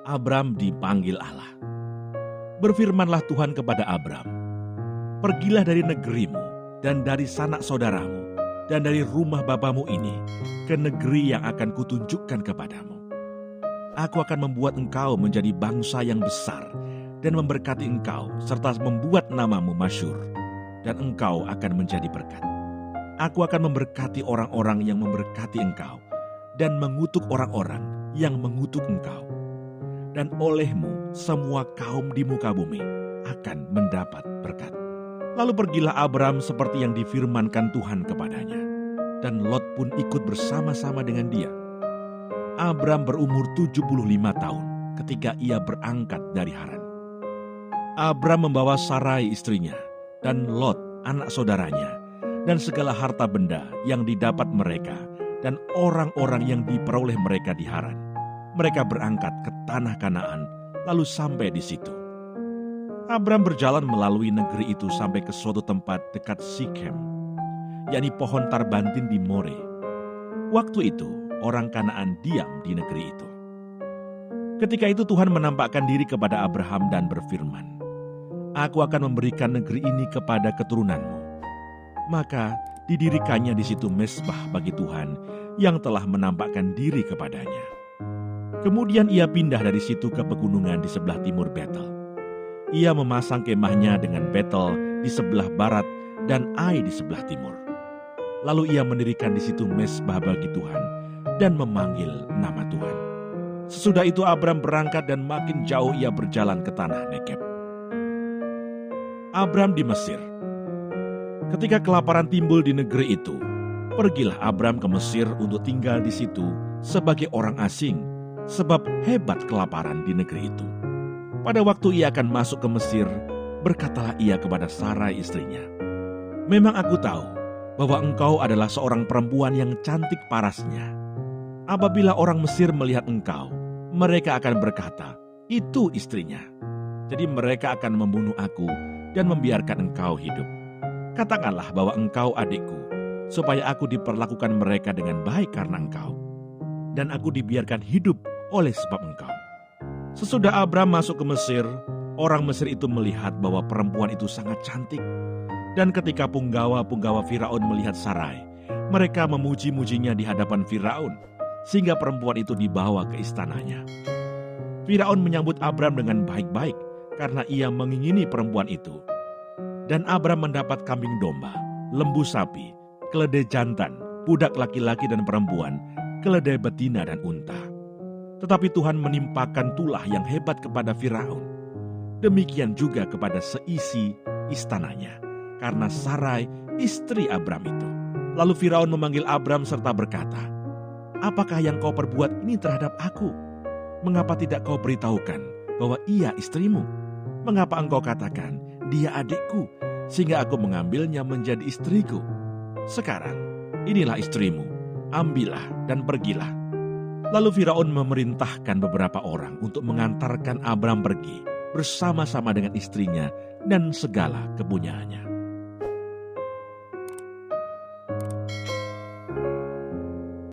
Abram dipanggil Allah. Berfirmanlah Tuhan kepada Abram, "Pergilah dari negerimu dan dari sanak saudaramu dan dari rumah bapamu ini ke negeri yang akan kutunjukkan kepadamu. Aku akan membuat engkau menjadi bangsa yang besar dan memberkati engkau serta membuat namamu masyhur, dan engkau akan menjadi berkat. Aku akan memberkati orang-orang yang memberkati engkau dan mengutuk orang-orang yang mengutuk engkau. Dan olehmu semua kaum di muka bumi akan mendapat berkat." Lalu pergilah Abram seperti yang difirmankan Tuhan kepadanya, dan Lot pun ikut bersama-sama dengan dia. Abram berumur 75 tahun ketika ia berangkat dari Haran. Abram membawa Sarai istrinya, dan Lot anak saudaranya, dan segala harta benda yang didapat mereka, dan orang-orang yang diperoleh mereka di Haran. Mereka berangkat ke tanah Kanaan, lalu sampai di situ. Abram berjalan melalui negeri itu sampai ke suatu tempat dekat Sikem, yakni pohon tarbantin di More. Waktu itu, orang Kanaan diam di negeri itu. Ketika itu Tuhan menampakkan diri kepada Abraham dan berfirman, "Aku akan memberikan negeri ini kepada keturunanmu." Maka didirikannya di situ mezbah bagi Tuhan yang telah menampakkan diri kepadanya. Kemudian ia pindah dari situ ke pegunungan di sebelah timur Betel. Ia memasang kemahnya dengan Betel di sebelah barat dan Ai di sebelah timur. Lalu ia mendirikan di situ mezbah bagi Tuhan dan memanggil nama Tuhan. Sesudah itu Abram berangkat dan makin jauh ia berjalan ke tanah Negeb. Abram di Mesir. Ketika kelaparan timbul di negeri itu, pergilah Abram ke Mesir untuk tinggal di situ sebagai orang asing, sebab hebat kelaparan di negeri itu. Pada waktu ia akan masuk ke Mesir, berkatalah ia kepada Sarai istrinya, "Memang aku tahu bahwa engkau adalah seorang perempuan yang cantik parasnya. Apabila orang Mesir melihat engkau, mereka akan berkata, 'Itu istrinya.' Jadi mereka akan membunuh aku dan membiarkan engkau hidup. Katakanlah bahwa engkau adikku, supaya aku diperlakukan mereka dengan baik karena engkau, dan aku dibiarkan hidup oleh sebab engkau." Sesudah Abram masuk ke Mesir, orang Mesir itu melihat bahwa perempuan itu sangat cantik. Dan ketika punggawa-punggawa Firaun melihat Sarai, mereka memuji-mujinya di hadapan Firaun, sehingga perempuan itu dibawa ke istananya. Firaun menyambut Abram dengan baik-baik karena ia mengingini perempuan itu. Dan Abram mendapat kambing domba, lembu sapi, keledai jantan, budak laki-laki dan perempuan, keledai betina dan unta. Tetapi Tuhan menimpakan tulah yang hebat kepada Firaun. Demikian juga kepada seisi istananya, karena Sarai istri Abram itu. Lalu Firaun memanggil Abram serta berkata, "Apakah yang kau perbuat ini terhadap aku? Mengapa tidak kau beritahukan bahwa ia istrimu? Mengapa engkau katakan, 'Dia adikku,' sehingga aku mengambilnya menjadi istriku? Sekarang, inilah istrimu, ambillah dan pergilah." Lalu Firaun memerintahkan beberapa orang untuk mengantarkan Abram pergi bersama-sama dengan istrinya dan segala kepunyaannya.